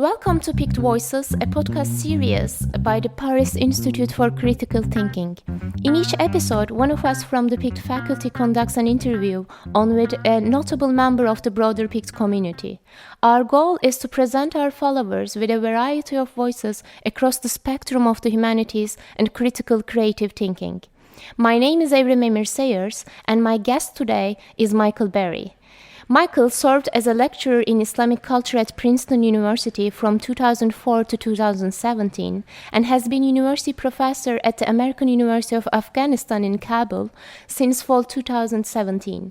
Welcome to PICT Voices, a podcast series by the Paris Institute for Critical Thinking. In each episode, one of us from the PICT faculty conducts an interview on with a notable member of the broader PICT community. Our goal is to present our followers with a variety of voices across the spectrum of the humanities and critical creative thinking. My name is Evrim Emir-Sayers, and my guest today is Michael Berry. Michael served as a lecturer in Islamic culture at Princeton University from 2004 to 2017 and has been university professor at the American University of Afghanistan in Kabul since fall 2017.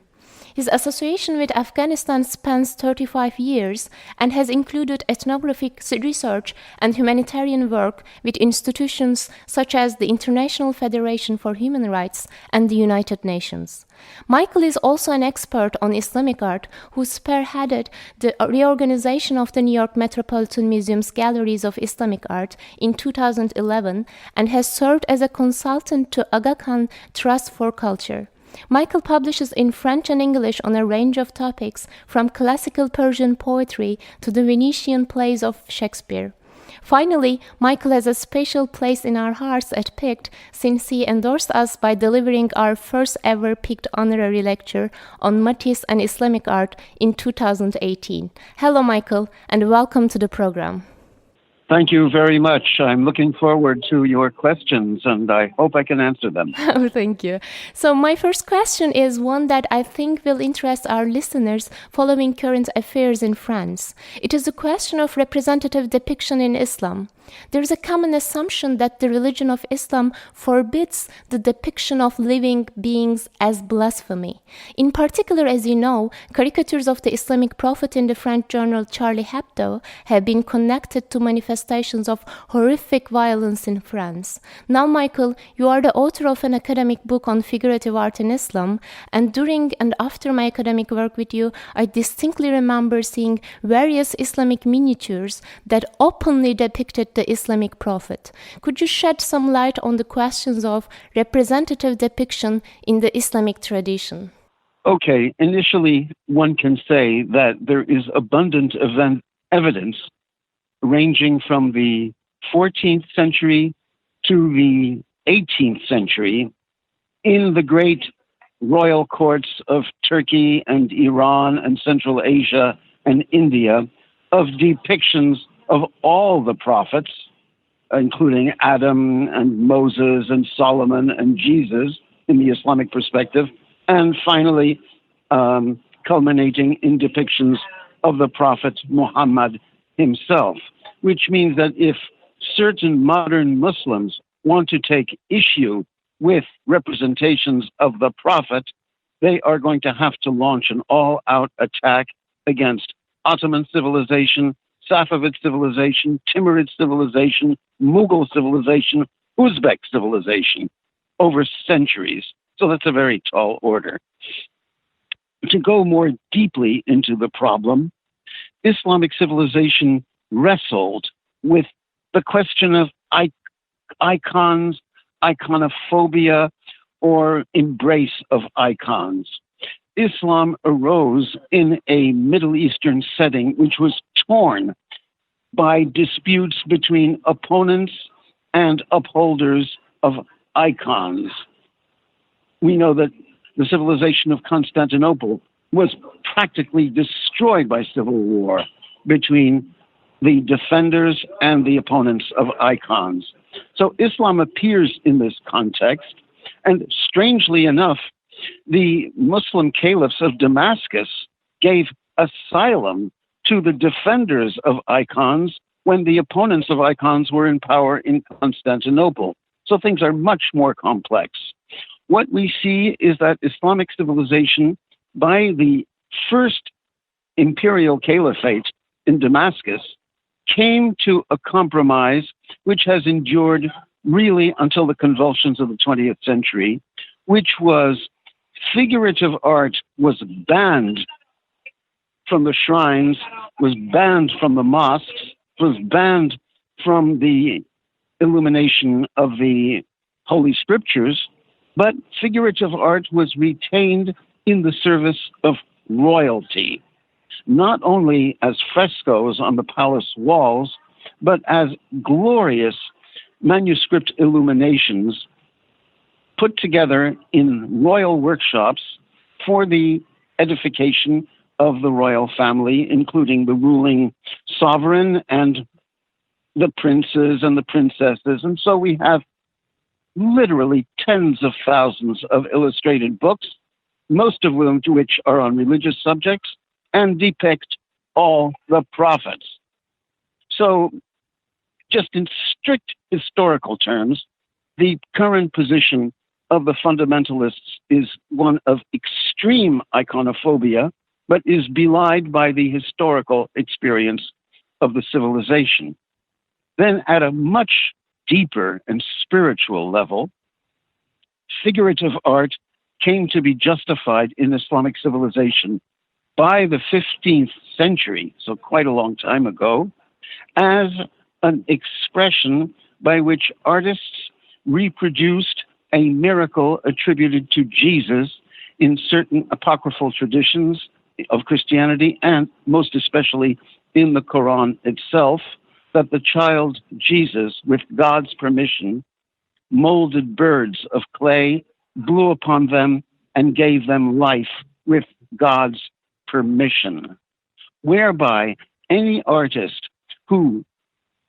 His association with Afghanistan spans 35 years and has included ethnographic research and humanitarian work with institutions such as the International Federation for Human Rights and the United Nations. Michael is also an expert on Islamic art who spearheaded the reorganization of the New York Metropolitan Museum's Galleries of Islamic Art in 2011 and has served as a consultant to Aga Khan Trust for Culture. Michael publishes in French and English on a range of topics, from classical Persian poetry to the Venetian plays of Shakespeare. Finally, Michael has a special place in our hearts at PICT since he endorsed us by delivering our first ever PICT honorary lecture on Matisse and Islamic art in 2018. Hello, Michael, and welcome to the program. Thank you very much. I'm looking forward to your questions, and I hope I can answer them. Thank you. So my first question is one that I think will interest our listeners following current affairs in France. It is a question of representative depiction in Islam. There is a common assumption that the religion of Islam forbids the depiction of living beings as blasphemy. In particular, as you know, caricatures of the Islamic prophet in the French journal Charlie Hebdo have been connected to manifestations of horrific violence in France. Now, Michael, you are the author of an academic book on figurative art in Islam, and during and after my academic work with you, I distinctly remember seeing various Islamic miniatures that openly depicted the Islamic prophet. Could you shed some light on the questions of representative depiction in the Islamic tradition? Okay, initially one can say that there is abundant evidence ranging from the 14th century to the 18th century in the great royal courts of Turkey and Iran and Central Asia and India of depictions of all the prophets, including Adam and Moses and Solomon and Jesus in the Islamic perspective, and finally culminating in depictions of the Prophet Muhammad himself, which means that if certain modern Muslims want to take issue with representations of the Prophet, they are going to have to launch an all-out attack against Ottoman civilization, Safavid civilization, Timurid civilization, Mughal civilization, Uzbek civilization over centuries. So that's a very tall order. To go more deeply into the problem, Islamic civilization wrestled with the question of icons, iconophobia, or embrace of icons. Islam arose in a Middle Eastern setting which was torn by disputes between opponents and upholders of icons. We know that the civilization of Constantinople was practically destroyed by civil war between the defenders and the opponents of icons. So Islam appears in this context, and strangely enough, the Muslim caliphs of Damascus gave asylum to the defenders of icons when the opponents of icons were in power in Constantinople. So things are much more complex. What we see is that Islamic civilization, by the first imperial caliphate in Damascus, came to a compromise which has endured really until the convulsions of the 20th century, which was figurative art was banned from the shrines, was banned from the mosques, was banned from the illumination of the Holy Scriptures, but figurative art was retained in the service of royalty. not only as frescoes on the palace walls, but as glorious manuscript illuminations put together in royal workshops for the edification of the royal family, including the ruling sovereign and the princes and the princesses. And so we have literally tens of thousands of illustrated books, most of them to which are on religious subjects, and depict all the prophets. So just in strict historical terms, the current position of the fundamentalists is one of extreme iconophobia, but is belied by the historical experience of the civilization. Then at a much deeper and spiritual level, figurative art came to be justified in Islamic civilization by the 15th century, so quite a long time ago, as an expression by which artists reproduced a miracle attributed to Jesus in certain apocryphal traditions of Christianity, and most especially in the Quran itself, that the child Jesus, with God's permission, molded birds of clay, blew upon them, and gave them life with God's permission, whereby any artist who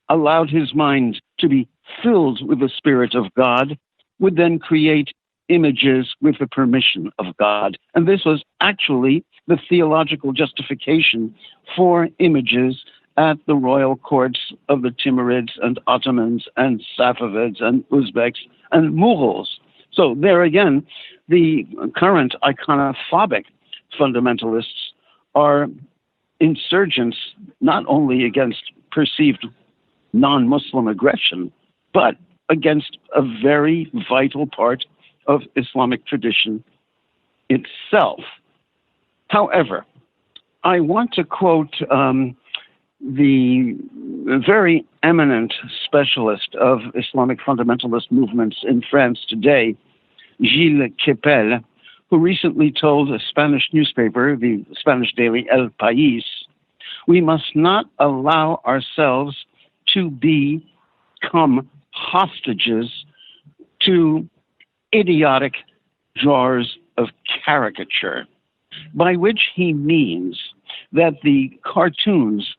allowed his mind to be filled with the Spirit of God would then create images with the permission of God. And this was actually the theological justification for images at the royal courts of the Timurids and Ottomans and Safavids and Uzbeks and Mughals. So there again, the current iconophobic fundamentalists are insurgents not only against perceived non-Muslim aggression, but against a very vital part of Islamic tradition itself. However, I want to quote the very eminent specialist of Islamic fundamentalist movements in France today, Gilles Kepel, who recently told a Spanish newspaper, the Spanish daily El País, we must not allow ourselves to become hostages to idiotic drawers of caricature, by which he means that the cartoons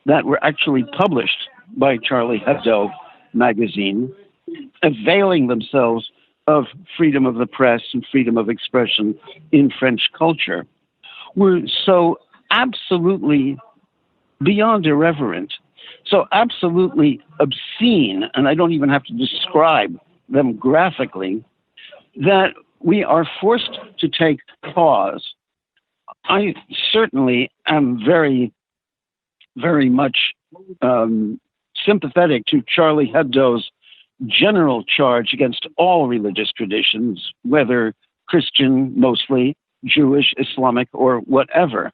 that were actually published by Charlie Hebdo magazine, availing themselves of freedom of the press and freedom of expression in French culture, were so absolutely beyond irreverent, so absolutely obscene, and I don't even have to describe them graphically, that we are forced to take pause. I certainly am very much sympathetic to Charlie Hebdo's general charge against all religious traditions, whether Christian mostly, Jewish, Islamic, or whatever.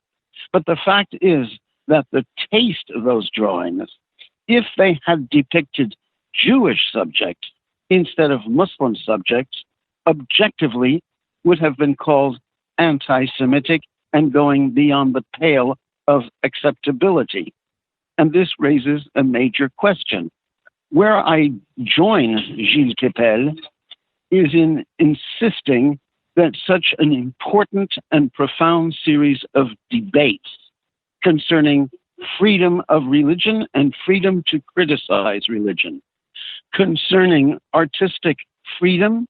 But the fact is that the taste of those drawings, if they had depicted Jewish subjects instead of Muslim subjects, objectively would have been called anti-Semitic and going beyond the pale of acceptability. And this raises a major question. Where I join Gilles Kepel is in insisting that such an important and profound series of debates concerning freedom of religion and freedom to criticize religion, concerning artistic freedom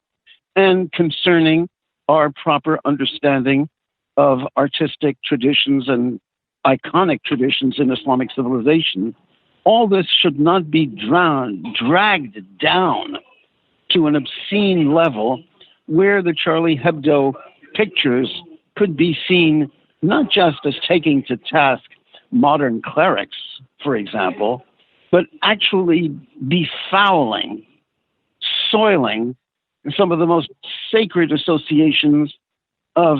and concerning our proper understanding of artistic traditions and iconic traditions in Islamic civilization, all this should not be dragged down to an obscene level where the Charlie Hebdo pictures could be seen not just as taking to task modern clerics, for example, but actually befouling, soiling some of the most sacred associations of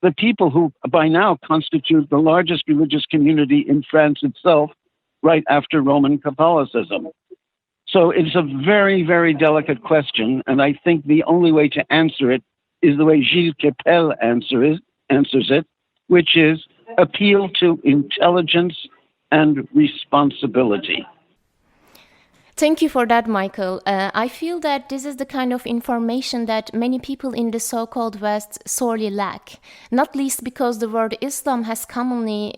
the people who by now constitute the largest religious community in France itself, right after Roman Catholicism. So it's a very, very delicate question, and I think the only way to answer it is the way Gilles Kepel answers it, which is appeal to intelligence and responsibility. Thank you for that, Michael. I feel that this is the kind of information that many people in the so-called West sorely lack, not least because the word Islam has commonly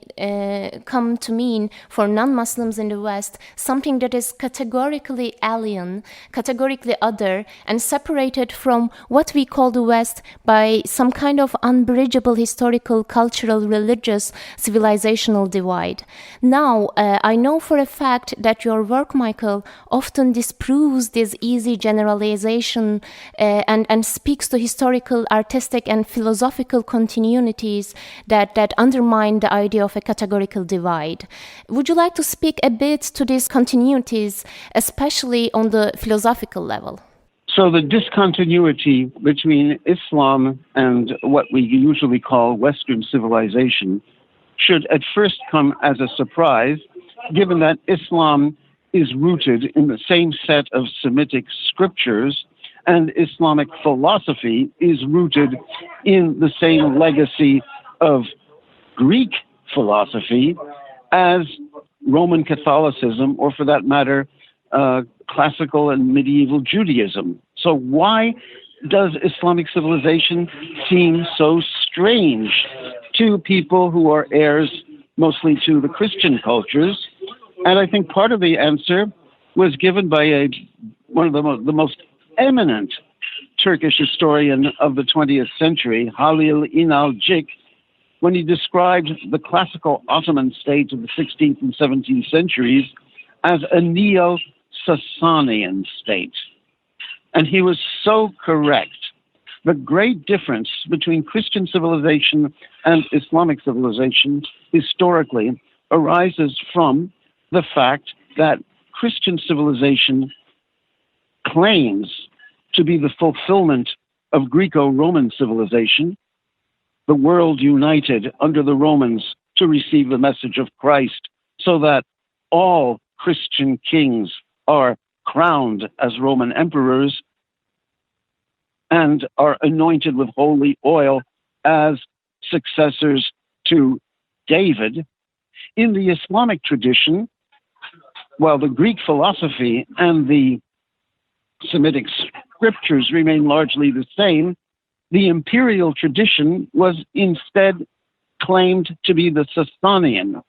come to mean for non-Muslims in the West something that is categorically alien, categorically other, and separated from what we call the West by some kind of unbridgeable historical, cultural, religious, civilizational divide. Now, I know for a fact that your work, Michael, often disproves this easy generalization and speaks to historical, artistic, and philosophical continuities that undermine the idea of a categorical divide. Would you like to speak a bit to these continuities, especially on the philosophical level? So the discontinuity between Islam and what we usually call Western civilization should at first come as a surprise, given that Islam is rooted in the same set of Semitic scriptures, and Islamic philosophy is rooted in the same legacy of Greek philosophy as Roman Catholicism, or for that matter, classical and medieval Judaism. So why does Islamic civilization seem so strange to people who are heirs mostly to the Christian cultures? And I think part of the answer was given by one of the most eminent Turkish historian of the 20th century, Halil İnalcık, when he described the classical Ottoman state of the 16th and 17th centuries as a neo-Sasanian state. And he was so correct. The great difference between Christian civilization and Islamic civilization historically arises from the fact that Christian civilization claims to be the fulfillment of Greco-Roman civilization, the world united under the Romans to receive the message of Christ, so that all Christian kings are crowned as Roman emperors and are anointed with holy oil as successors to David. In the Islamic tradition, while the Greek philosophy and the Semitic scriptures remain largely the same, the imperial tradition was instead claimed to be the Sasanian,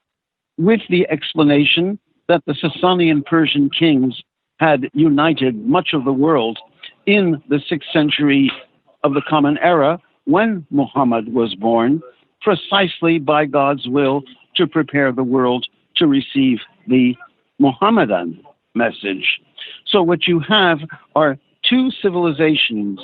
with the explanation that the Sasanian Persian kings had united much of the world in the 6th century of the Common Era when Muhammad was born, precisely by God's will to prepare the world to receive the Muhammadan message. So what you have are two civilizations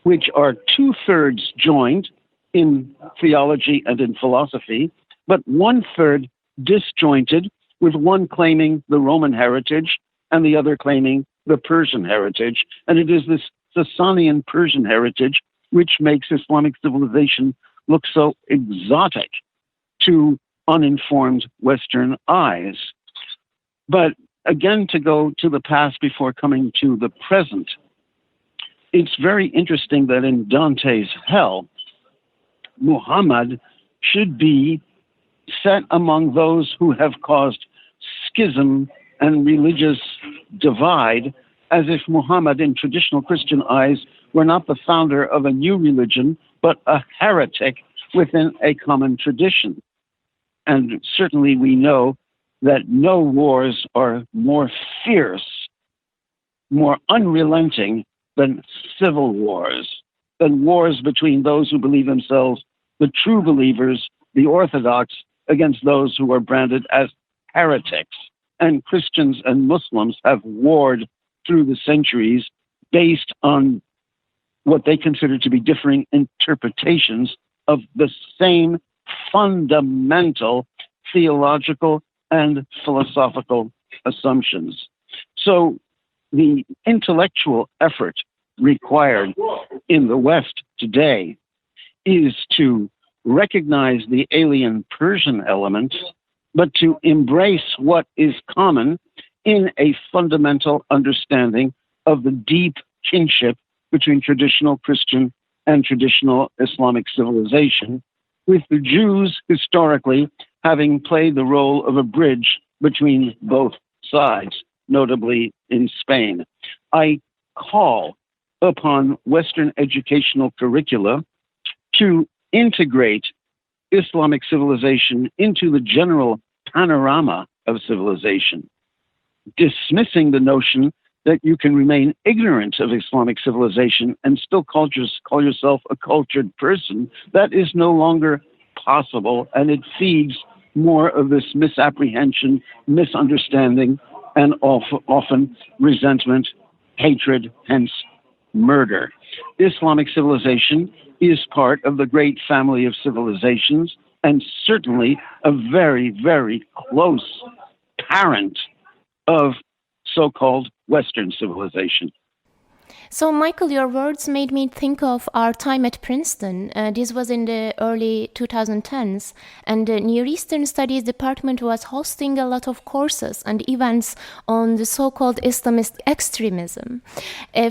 which are 2/3 joined in theology and in philosophy, but 1/3 disjointed, with one claiming the Roman heritage and the other claiming the Persian heritage. And it is this Sasanian Persian heritage which makes Islamic civilization look so exotic to uninformed Western eyes. But again, to go to the past before coming to the present, it's very interesting that in Dante's Hell, Muhammad should be set among those who have caused schism and religious divide, as if Muhammad, in traditional Christian eyes, were not the founder of a new religion, but a heretic within a common tradition. And certainly we know that no wars are more fierce, more unrelenting than civil wars, than wars between those who believe themselves the true believers, the Orthodox, against those who are branded as heretics. And Christians and Muslims have warred through the centuries based on what they consider to be differing interpretations of the same fundamental theological and philosophical assumptions. So the intellectual effort required in the West today is to recognize the alien Persian element, but to embrace what is common in a fundamental understanding of the deep kinship between traditional Christian and traditional Islamic civilization, with the Jews historically having played the role of a bridge between both sides, notably in Spain. I call upon Western educational curricula to integrate Islamic civilization into the general panorama of civilization, dismissing the notion that you can remain ignorant of Islamic civilization and still call yourself a cultured person. That is no longer possible, and it feeds more of this misapprehension, misunderstanding, and often resentment, hatred, hence murder. Islamic civilization is part of the great family of civilizations, and certainly a very, very close parent of so-called Western civilization. So, Michael, your words made me think of our time at Princeton. This was in the early 2010s, and the Near Eastern Studies department was hosting a lot of courses and events on the so-called Islamist extremism.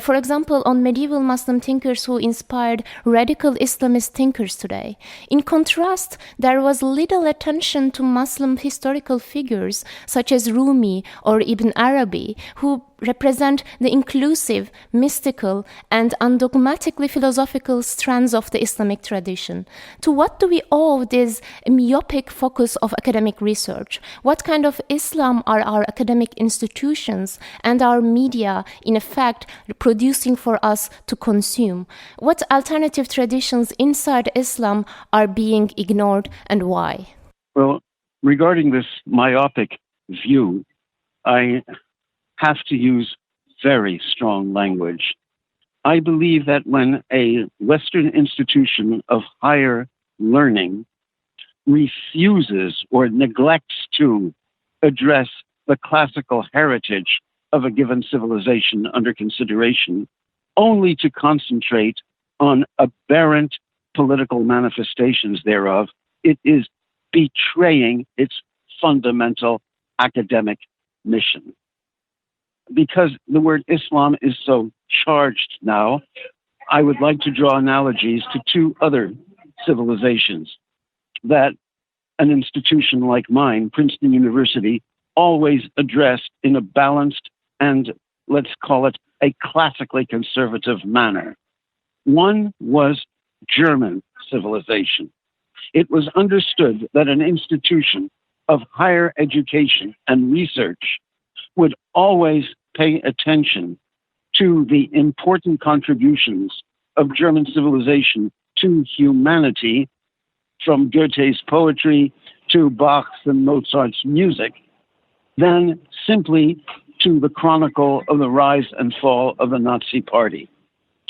For example, on medieval Muslim thinkers who inspired radical Islamist thinkers today. In contrast, there was little attention to Muslim historical figures such as Rumi or Ibn Arabi, who represent the inclusive, mystical, and undogmatically philosophical strands of the Islamic tradition. To what do we owe this myopic focus of academic research? What kind of Islam are our academic institutions and our media, in effect, producing for us to consume? What alternative traditions inside Islam are being ignored, and why? Well, regarding this myopic view, I have to use very strong language. I believe that when a Western institution of higher learning refuses or neglects to address the classical heritage of a given civilization under consideration, only to concentrate on aberrant political manifestations thereof, it is betraying its fundamental academic mission. Because the word Islam is so charged now, I would like to draw analogies to two other civilizations that an institution like mine, Princeton University, always addressed in a balanced and, let's call it, a classically conservative manner. One was German civilization. It was understood that an institution of higher education and research would always pay attention to the important contributions of German civilization to humanity, from Goethe's poetry to Bach's and Mozart's music, than simply to the chronicle of the rise and fall of the Nazi Party.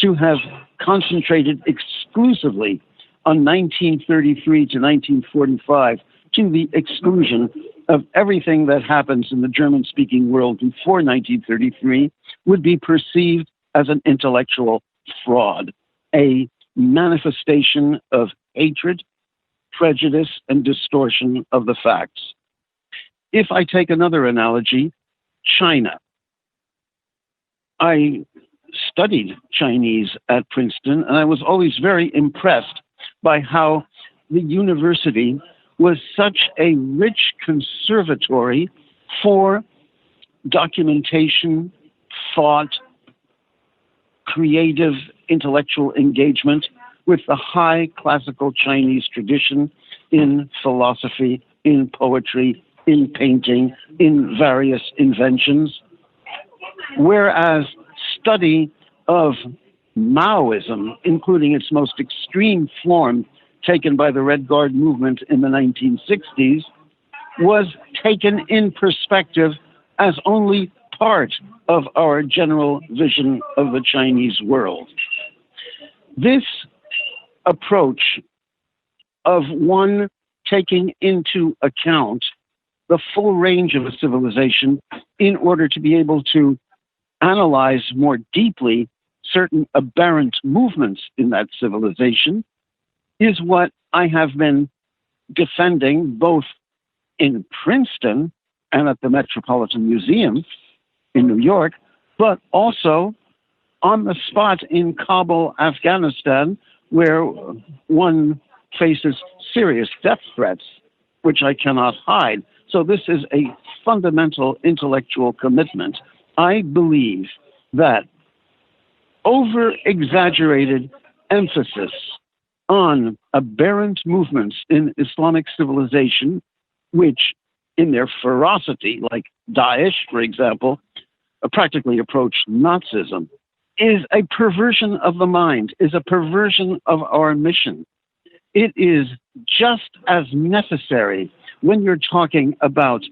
To have concentrated exclusively on 1933 to 1945, to the exclusion of everything that happens in the German-speaking world before 1933, would be perceived as an intellectual fraud, a manifestation of hatred, prejudice, and distortion of the facts. If I take another analogy, China. I studied Chinese at Princeton, and I was always very impressed by how the university was such a rich conservatory for documentation, thought, creative intellectual engagement with the high classical Chinese tradition in philosophy, in poetry, in painting, in various inventions. Whereas study of Maoism, including its most extreme form taken by the Red Guard movement in the 1960s, was taken in perspective as only part of our general vision of the Chinese world. This approach of one taking into account the full range of a civilization in order to be able to analyze more deeply certain aberrant movements in that civilization is what I have been defending both in Princeton and at the Metropolitan Museum in New York, but also on the spot in Kabul, Afghanistan, where one faces serious death threats, which I cannot hide. So this is a fundamental intellectual commitment. I believe that over-exaggerated emphasis on aberrant movements in Islamic civilization, which in their ferocity, like Daesh, for example, practically approach Nazism, is a perversion of the mind, is a perversion of our mission. It is just as necessary when you're talking about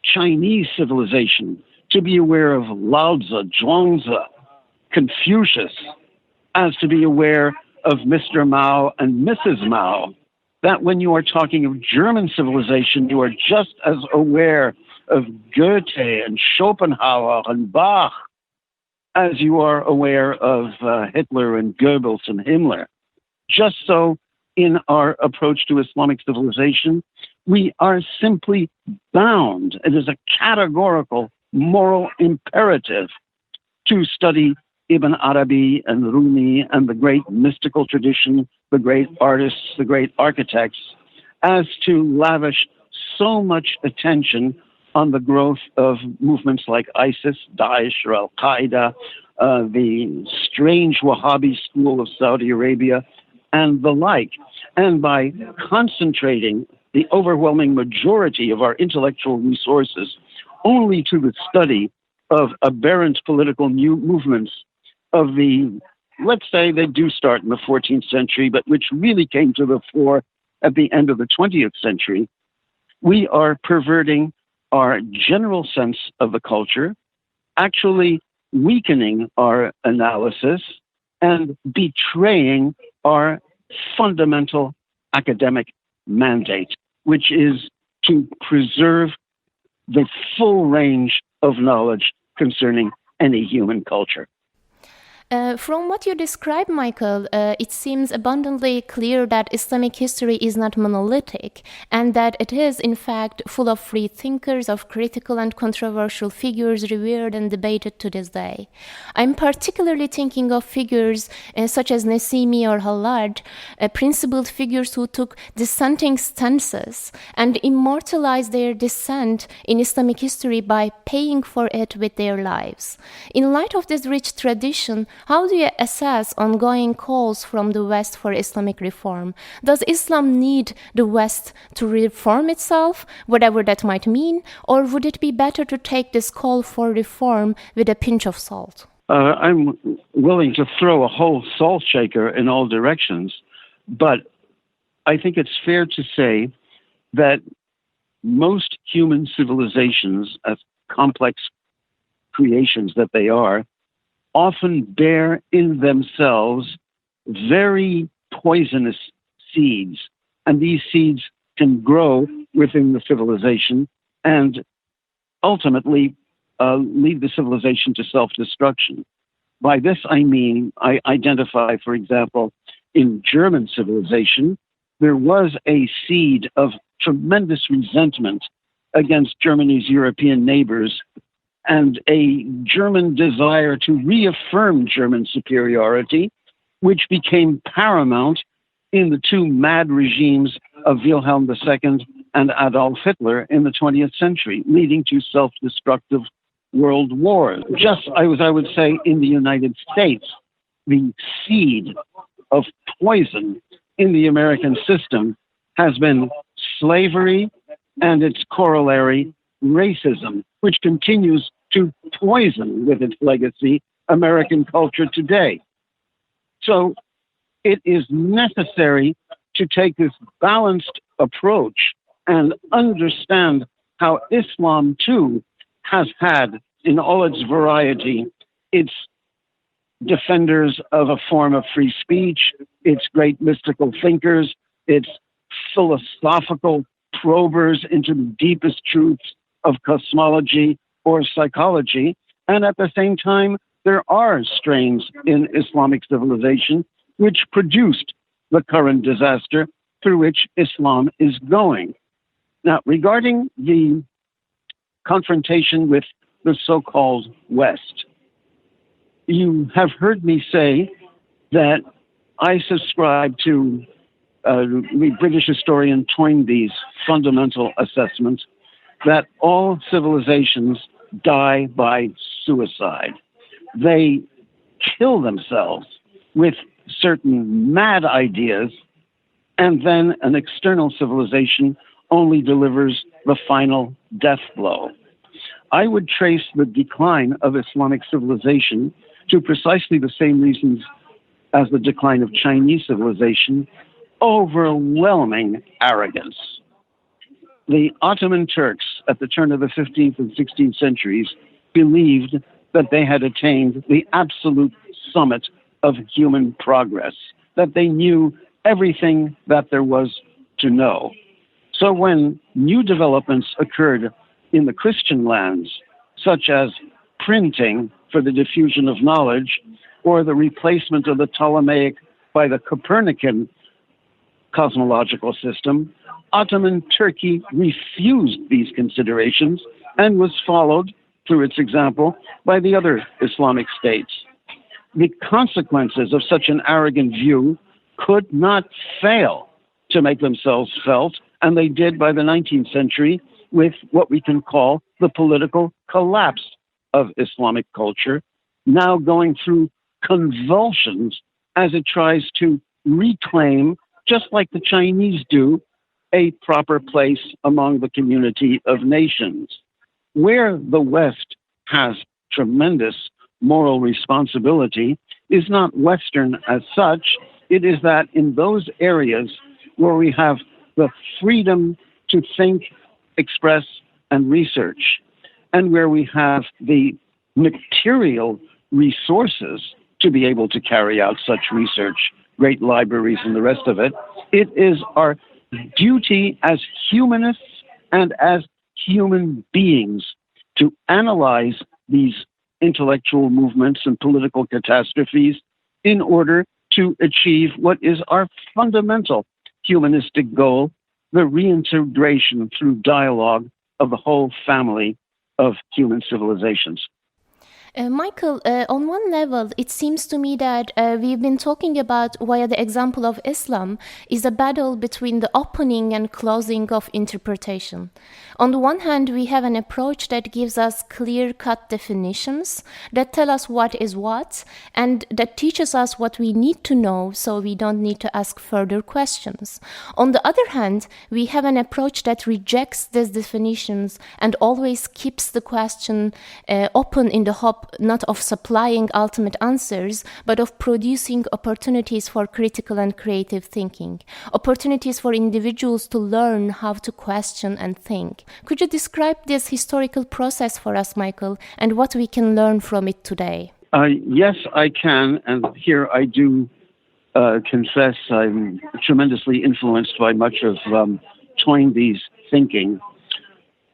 Chinese civilization to be aware of Lao Tzu, Zhuangzi, Confucius, as to be aware of Mr. Mao and Mrs. Mao. That when you are talking of German civilization, you are just as aware of Goethe and Schopenhauer and Bach as you are aware of Hitler and Goebbels and Himmler. Just so in our approach to Islamic civilization, we are simply bound. It is a categorical moral imperative to study Ibn Arabi and Rumi and the great mystical tradition, the great artists, the great architects, as to lavish so much attention on the growth of movements like ISIS, Daesh, or Al-Qaeda, the strange Wahhabi school of Saudi Arabia, and the like. And by concentrating the overwhelming majority of our intellectual resources only to the study of aberrant political new movements of the, let's say they do start in the 14th century, but which really came to the fore at the end of the 20th century, we are perverting our general sense of the culture, actually weakening our analysis, and betraying our fundamental academic mandate, which is to preserve the full range of knowledge concerning any human culture. From what you describe, Michael, it seems abundantly clear that Islamic history is not monolithic and that it is, in fact, full of free thinkers, of critical and controversial figures revered and debated to this day. I'm particularly thinking of figures such as Nesimi or Hallaj, principled figures who took dissenting stances and immortalized their dissent in Islamic history by paying for it with their lives. In light of this rich tradition, how do you assess ongoing calls from the West for Islamic reform? Does Islam need the West to reform itself, whatever that might mean, or would it be better to take this call for reform with a pinch of salt? I'm willing to throw a whole salt shaker in all directions, but I think it's fair to say that most human civilizations, as complex creations that they are, often bear in themselves very poisonous seeds. And these seeds can grow within the civilization and ultimately lead the civilization to self-destruction. By this, I mean, I identify, for example, in German civilization, there was a seed of tremendous resentment against Germany's European neighbors and a German desire to reaffirm German superiority, which became paramount in the two mad regimes of Wilhelm II and Adolf Hitler in the 20th century, leading to self-destructive world wars. Just as I would say in the United States, the seed of poison in the American system has been slavery and its corollary, racism, which continues to poison with its legacy American culture today. So it is necessary to take this balanced approach and understand how Islam too has had in all its variety its defenders of a form of free speech, its great mystical thinkers, its philosophical probers into the deepest truths of cosmology or psychology, and at the same time, there are strains in Islamic civilization which produced the current disaster through which Islam is going. Now, regarding the confrontation with the so-called West, you have heard me say that I subscribe to the British historian Toynbee's fundamental assessment that all civilizations die by suicide. They kill themselves with certain mad ideas, and then an external civilization only delivers the final death blow. I would trace the decline of Islamic civilization to precisely the same reasons as the decline of Chinese civilization: overwhelming arrogance. The Ottoman Turks at the turn of the 15th and 16th centuries believed that they had attained the absolute summit of human progress, that they knew everything that there was to know. So when new developments occurred in the Christian lands, such as printing for the diffusion of knowledge, or the replacement of the Ptolemaic by the Copernican cosmological system, Ottoman Turkey refused these considerations and was followed, through its example, by the other Islamic states. The consequences of such an arrogant view could not fail to make themselves felt, and they did by the 19th century with what we can call the political collapse of Islamic culture, now going through convulsions as it tries to reclaim, just like the Chinese do, a proper place among the community of nations. Where the West has tremendous moral responsibility is not Western as such. It is that in those areas where we have the freedom to think, express, and research, and where we have the material resources to be able to carry out such research, great libraries and the rest of it, it is our duty as humanists and as human beings to analyze these intellectual movements and political catastrophes in order to achieve what is our fundamental humanistic goal: the reintegration through dialogue of the whole family of human civilizations. Michael, on one level, it seems to me that we've been talking about via the example of Islam is a battle between the opening and closing of interpretation. On the one hand, we have an approach that gives us clear-cut definitions that tell us what is what and that teaches us what we need to know so we don't need to ask further questions. On the other hand, we have an approach that rejects these definitions and always keeps the question open in the hope not of supplying ultimate answers, but of producing opportunities for critical and creative thinking, opportunities for individuals to learn how to question and think. Could you describe this historical process for us, Michael, and what we can learn from it today? Yes, I can, and here I do confess I'm tremendously influenced by much of Toynbee's thinking.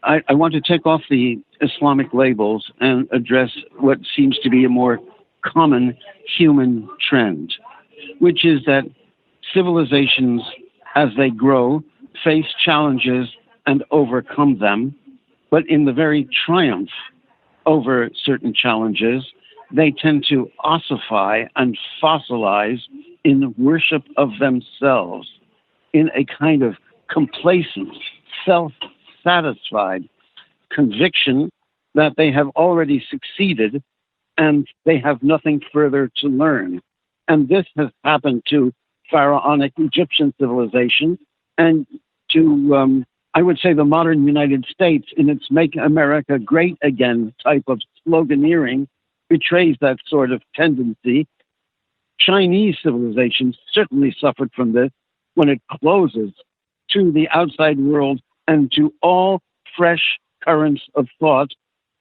I want to take off the Islamic labels and address what seems to be a more common human trend, which is that civilizations, as they grow, face challenges and overcome them, but in the very triumph over certain challenges, they tend to ossify and fossilize in worship of themselves, in a kind of complacent, self-satisfied conviction that they have already succeeded and they have nothing further to learn. And this has happened to pharaonic Egyptian civilization and to, I would say, the modern United States in its Make America Great Again type of sloganeering betrays that sort of tendency. Chinese civilization certainly suffered from this when it closes to the outside world and to all fresh currents of thought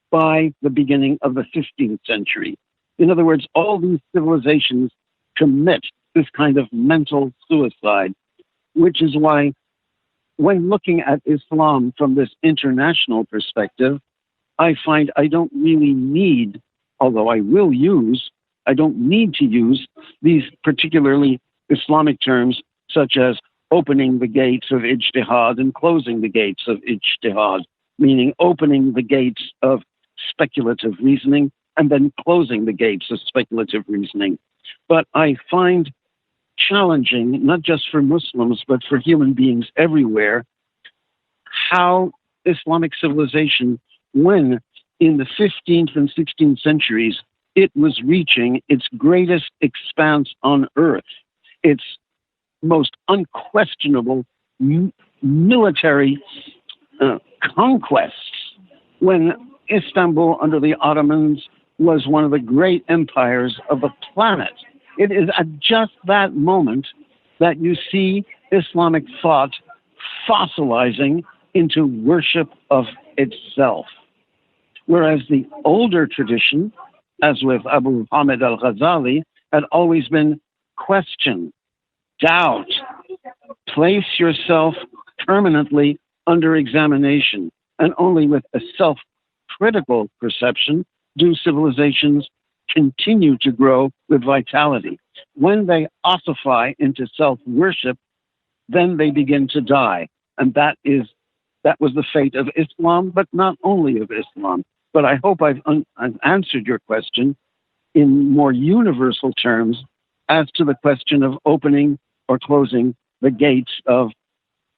by the beginning of the 15th century. In other words, all these civilizations commit this kind of mental suicide, which is why when looking at Islam from this international perspective, I find I don't really need, although I will use, I don't need to use these particularly Islamic terms such as opening the gates of ijtihad and closing the gates of ijtihad, meaning opening the gates of speculative reasoning and then closing the gates of speculative reasoning. But I find challenging, not just for Muslims, but for human beings everywhere, how Islamic civilization, when in the 15th and 16th centuries, it was reaching its greatest expanse on earth, its most unquestionable military conquests, when Istanbul under the Ottomans was one of the great empires of the planet. It is at just that moment that you see Islamic thought fossilizing into worship of itself. Whereas the older tradition, as with Abu Hamid al-Ghazali, had always been question, doubt, place yourself permanently under examination, and only with a self-critical perception do civilizations continue to grow with vitality. When they ossify into self-worship, then they begin to die. And that was the fate of Islam, but not only of Islam. But I hope I've answered your question in more universal terms as to the question of opening or closing the gates of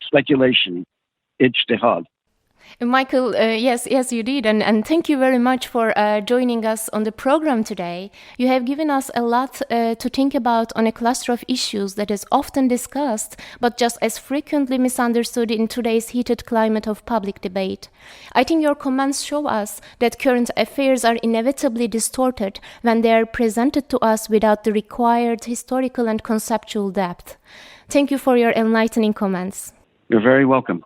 speculation, ijtihad. Michael, yes, you did. And thank you very much for joining us on the program today. You have given us a lot to think about on a cluster of issues that is often discussed, but just as frequently misunderstood in today's heated climate of public debate. I think your comments show us that current affairs are inevitably distorted when they are presented to us without the required historical and conceptual depth. Thank you for your enlightening comments. You're very welcome.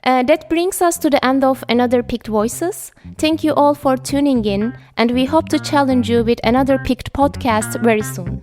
That brings us to the end of another PICT Voices. Thank you all for tuning in, and we hope to challenge you with another PICT podcast very soon.